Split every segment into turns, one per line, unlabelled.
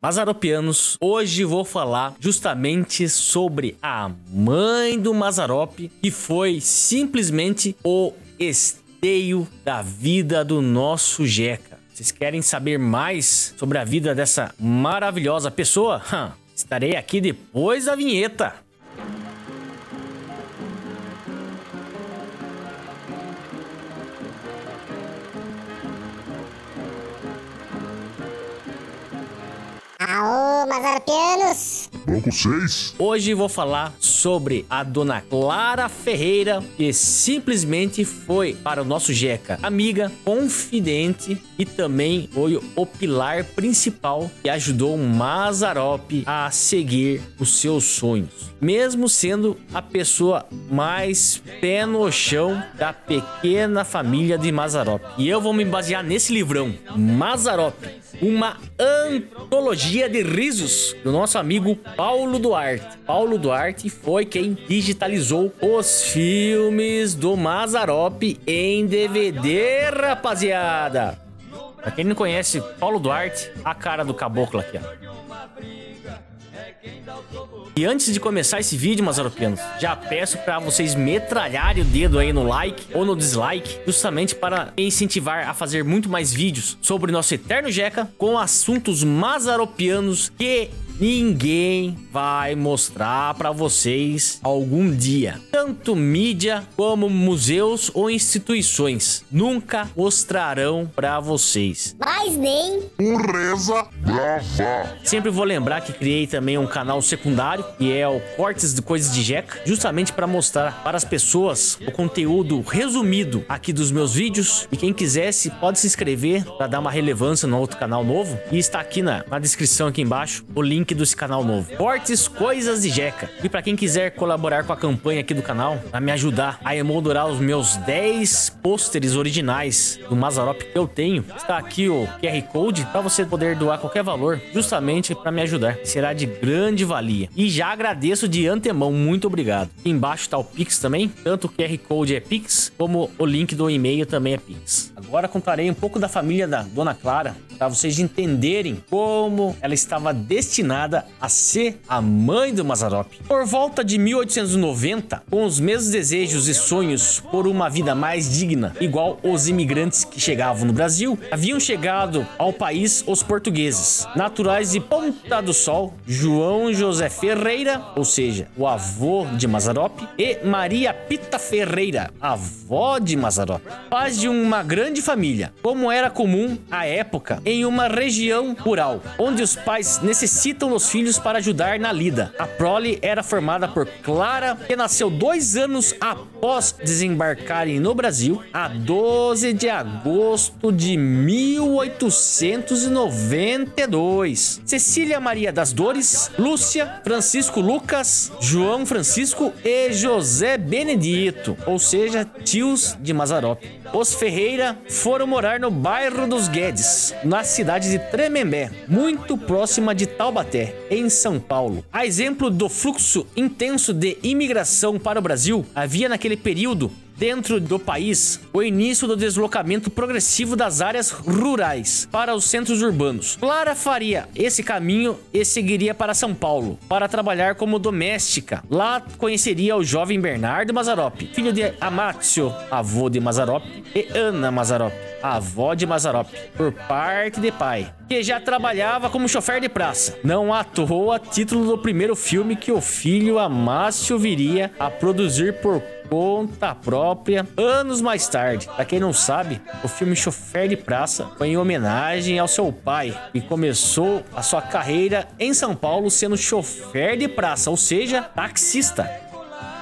Mazaropianos, hoje vou falar justamente sobre a mãe do Mazzaropi, que foi simplesmente o esteio da vida do nosso Jeca. Vocês querem saber mais sobre a vida dessa maravilhosa pessoa? Estarei aqui depois da vinheta.
Aô, Mazaropianos!
Vamos com 6.
Hoje vou falar sobre a dona Clara Ferreira, que simplesmente foi para o nosso Jeca amiga, confidente e também foi o pilar principal que ajudou o Mazzaropi a seguir os seus sonhos. Mesmo sendo a pessoa mais pé no chão da pequena família de Mazzaropi. E eu vou me basear nesse livrão, Mazzaropi, uma antologia de risos do nosso amigo Paulo Duarte. Paulo Duarte foi quem digitalizou os filmes do Mazzaropi em DVD, rapaziada. Pra quem não conhece Paulo Duarte, a cara do caboclo aqui, ó. E antes de começar esse vídeo, Mazzaropianos, já peço para vocês metralharem o dedo aí no like ou no dislike, justamente para incentivar a fazer muito mais vídeos sobre nosso eterno Jeca com assuntos mazzaropianos que ninguém vai mostrar para vocês algum dia. Tanto mídia como museus ou instituições nunca mostrarão para vocês.
Mas nem...
Reza brava.
Sempre vou lembrar que criei também um canal secundário, que é o Cortes de Coisas de Jeca, justamente para mostrar para as pessoas o conteúdo resumido aqui dos meus vídeos. E quem quisesse pode se inscrever para dar uma relevância no outro canal novo. E está aqui na descrição aqui embaixo o link desse canal novo, Cortes Coisas de Jeca. E para quem quiser colaborar com a campanha aqui do canal, para me ajudar a emoldurar os meus 10 pôsteres originais do Mazzaropi que eu tenho, está aqui o QR Code para você poder doar qualquer valor, justamente para me ajudar. Será de grande valia. E já agradeço de antemão, muito obrigado. Aqui embaixo está o Pix também, tanto o QR Code é Pix, como o link do e-mail também é Pix. Agora contarei um pouco da família da Dona Clara, para vocês entenderem como ela estava destinada a ser a mãe do Mazzaropi. Por volta de 1890, com os mesmos desejos e sonhos por uma vida mais digna, igual os imigrantes que chegavam no Brasil, haviam chegado ao país os portugueses, naturais de Ponta do Sol, João José Ferreira, ou seja, o avô de Mazzaropi, e Maria Pita Ferreira, avó de Mazzaropi, pais de uma grande família, como era comum à época em uma região rural, onde os pais necessitam dos filhos para ajudar na lida. A prole era formada por Clara, que nasceu 2 anos após desembarcarem no Brasil, a 12 de agosto de 1892. Cecília Maria das Dores, Lúcia, Francisco Lucas, João Francisco e José Benedito, ou seja, tios de Mazzaropi. Os Ferreira foram morar no bairro dos Guedes, na cidade de Tremembé, muito próxima de Taubaté, em São Paulo. A exemplo do fluxo intenso de imigração para o Brasil, havia naquele período dentro do país o início do deslocamento progressivo das áreas rurais para os centros urbanos. Clara faria esse caminho e seguiria para São Paulo para trabalhar como doméstica. Lá conheceria o jovem Bernardo Mazzaropi, filho de Amácio, avô de Mazzaropi, e Ana Mazzaropi, avó de Mazzaropi, por parte de pai, que já trabalhava como chofer de praça. Não à toa, título do primeiro filme que o filho Amácio viria a produzir por conta própria anos mais tarde. Pra quem não sabe, o filme Chofer de Praça foi em homenagem ao seu pai, que começou a sua carreira em São Paulo sendo chofer de praça, ou seja, taxista.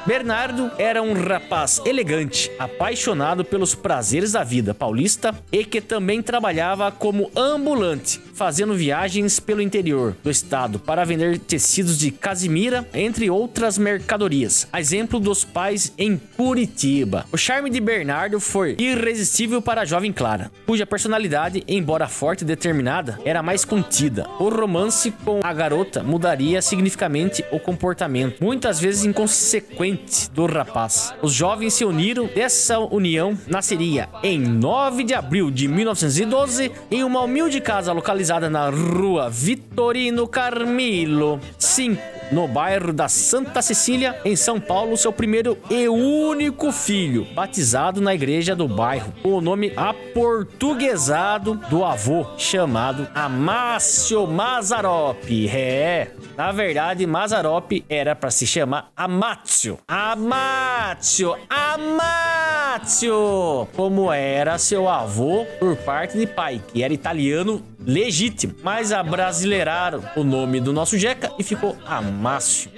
Bernardo era um rapaz elegante, apaixonado pelos prazeres da vida paulista e que também trabalhava como ambulante, fazendo viagens pelo interior do estado para vender tecidos de casimira, entre outras mercadorias. A exemplo dos pais em Curitiba. O charme de Bernardo foi irresistível para a jovem Clara, cuja personalidade, embora forte e determinada, era mais contida. O romance com a garota mudaria significativamente o comportamento, muitas vezes inconsequente, do rapaz. Os jovens se uniram. Dessa união nasceria, em 9 de abril de 1912, em uma humilde casa localizada localizada na rua Vitorino Carmilo 5, no bairro da Santa Cecília, em São Paulo, seu primeiro e único filho, batizado na igreja do bairro, com o nome aportuguesado do avô, chamado Amácio Mazzaropi. Na verdade, Mazzaropi era para se chamar Amácio. Amácio! Como era seu avô por parte de pai, que era italiano legítimo, mas abrasileiraram o nome do nosso Jeca e ficou Amácio.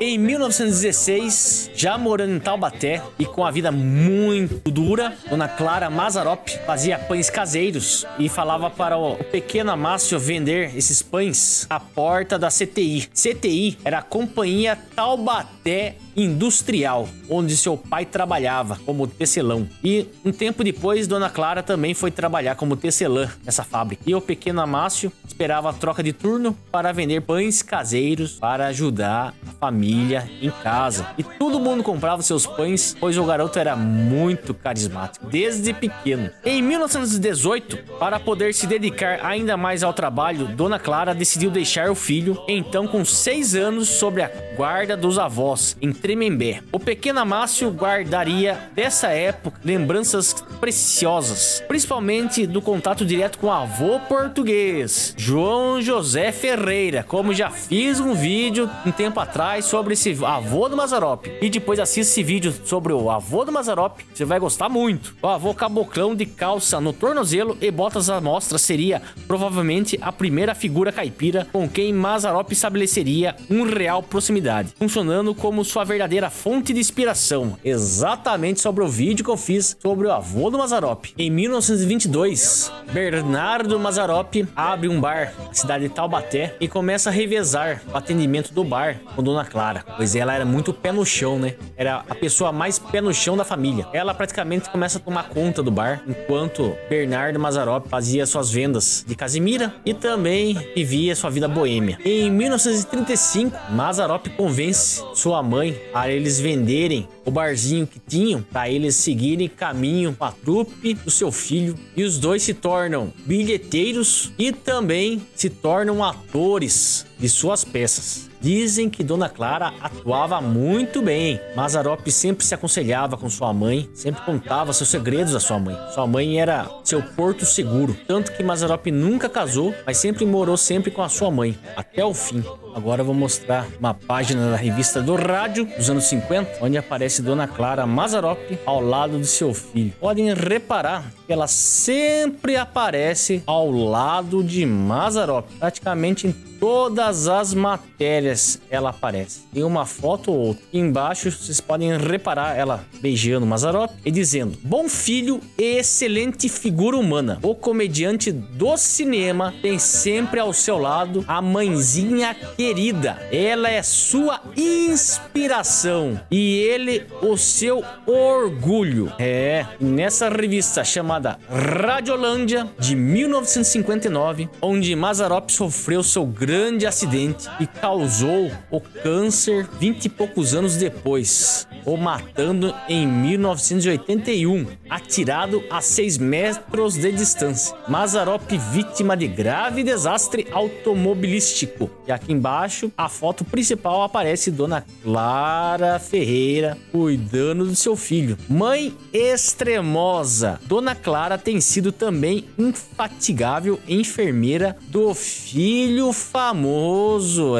Em 1916, já morando em Taubaté e com a vida muito dura, Dona Clara Mazzaropi fazia pães caseiros e falava para o pequeno Amácio vender esses pães à porta da CTI. CTI era a Companhia Taubaté Industrial, onde seu pai trabalhava como tecelão. E um tempo depois, Dona Clara também foi trabalhar como tecelã nessa fábrica. E o pequeno Amácio esperava a troca de turno para vender pães caseiros para ajudar a família em casa. E todo mundo comprava seus pães, pois o garoto era muito carismático, desde pequeno. Em 1918, para poder se dedicar ainda mais ao trabalho, Dona Clara decidiu deixar o filho, então com 6 anos, sob a guarda dos avós, em Tremembé. O pequeno Amácio guardaria dessa época lembranças preciosas, principalmente do contato direto com o avô português, João José Ferreira, como já fiz um vídeo um tempo atrás sobre esse avô do Mazzaropi. E depois assista esse vídeo sobre o avô do Mazzaropi, você vai gostar muito. O avô caboclão de calça no tornozelo e botas à mostra seria provavelmente a primeira figura caipira com quem Mazzaropi estabeleceria um real proximidade, funcionando como sua verdadeira fonte de inspiração. Exatamente sobre o vídeo que eu fiz sobre o avô do Mazzaropi. Em 1922, Bernardo Mazzaropi abre um bar na cidade de Taubaté e começa a revezar o atendimento do bar com Dona Clara, pois ela era muito pé no chão, né? Era a pessoa mais pé no chão da família. Ela praticamente começa a tomar conta do bar, enquanto Bernardo Mazzaropi fazia suas vendas de casimira e também vivia sua vida boêmia. Em 1935, Mazzaropi convence sua mãe a eles venderem o barzinho que tinham para eles seguirem caminho com a trupe do seu filho, e os dois se tornam bilheteiros e também se tornam atores de suas peças. Dizem que Dona Clara atuava muito bem. Mazzaropi sempre se aconselhava com sua mãe, sempre contava seus segredos à sua mãe. Sua mãe era seu porto seguro, tanto que Mazzaropi nunca casou, mas sempre morou com a sua mãe, até o fim. Agora eu vou mostrar uma página da revista do rádio dos anos 50, onde aparece Dona Clara Mazzaropi ao lado de seu filho. Podem reparar que ela sempre aparece ao lado de Mazzaropi, praticamente em todas as matérias ela aparece. Tem uma foto ou outra. Aqui embaixo vocês podem reparar ela beijando Mazzaropi e dizendo: bom filho e excelente figura humana. O comediante do cinema tem sempre ao seu lado a mãezinha querida. Ela é sua inspiração e ele o seu orgulho. E nessa revista chamada Radiolândia, de 1959, onde Mazzaropi sofreu seu grande acidente e causou o câncer 20 e poucos anos depois, o matando em 1981, atirado a 6 metros de distância. Mazzaropi vítima de grave desastre automobilístico. E aqui embaixo, a foto principal, aparece Dona Clara Ferreira cuidando do seu filho. Mãe extremosa. Dona Clara tem sido também infatigável enfermeira do filho famoso.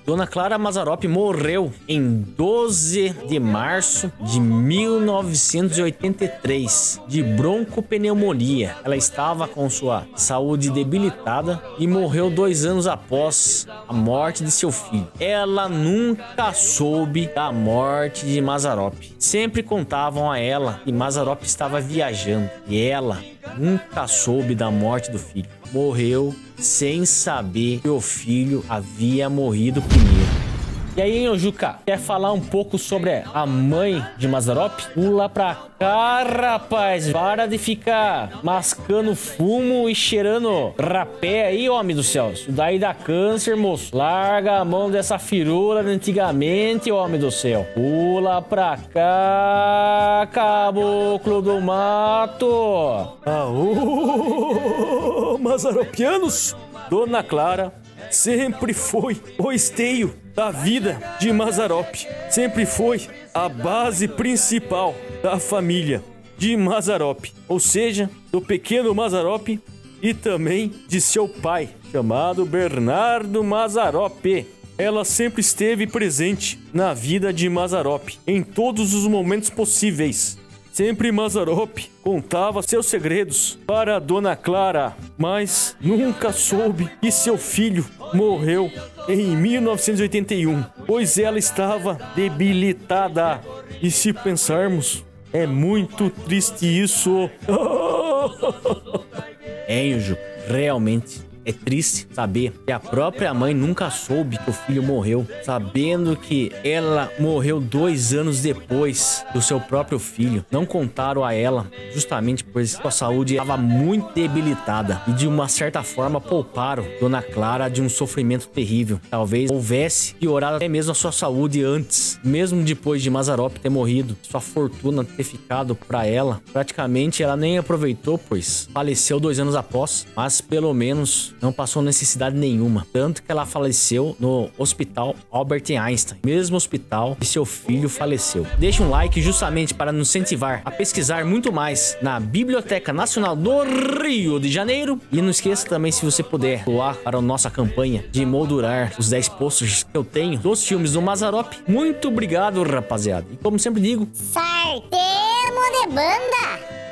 Dona Clara Mazzaropi morreu em 12 de março de 1983 de broncopneumonia. Ela estava com sua saúde debilitada e morreu 2 anos após a morte de seu filho. Ela nunca soube da morte de Mazzaropi. Sempre contavam a ela que Mazzaropi estava viajando e ela nunca soube da morte do filho. Morreu sem saber que o filho havia morrido primeiro. E aí, hein, ô Juca, quer falar um pouco sobre a mãe de Mazzaropi? Pula pra cá, rapaz. Para de ficar mascando fumo e cheirando rapé aí, homem do céu. Isso daí dá câncer, moço. Larga a mão dessa firula de antigamente, homem do céu. Pula pra cá, caboclo do mato. mazaropianos, Dona Clara sempre foi o esteio da vida de Mazarop. Sempre foi a base principal da família de Mazarop, ou seja, do pequeno Mazarop e também de seu pai, chamado Bernardo Mazarop. Ela sempre esteve presente na vida de Mazarop, em todos os momentos possíveis. Sempre Mazarop contava seus segredos para Dona Clara, mas nunca soube que seu filho morreu em 1981, pois ela estava debilitada. E se pensarmos, é muito triste isso. Enjo, realmente é triste saber que a própria mãe nunca soube que o filho morreu, sabendo que ela morreu 2 anos depois do seu próprio filho. Não contaram a ela, justamente pois sua saúde estava muito debilitada e de uma certa forma pouparam Dona Clara de um sofrimento terrível. Talvez houvesse piorado até mesmo a sua saúde antes, mesmo depois de Mazarop ter morrido, sua fortuna ter ficado para ela. Praticamente ela nem aproveitou, pois faleceu 2 anos após, mas pelo menos não passou necessidade nenhuma, tanto que ela faleceu no Hospital Albert Einstein, mesmo hospital que seu filho faleceu. Deixe um like justamente para nos incentivar a pesquisar muito mais na Biblioteca Nacional do Rio de Janeiro, e não esqueça também, se você puder, doar para a nossa campanha de moldurar os 10 posters que eu tenho dos filmes do Mazarop. Muito obrigado, rapaziada, e como sempre digo,
Sartermo de banda.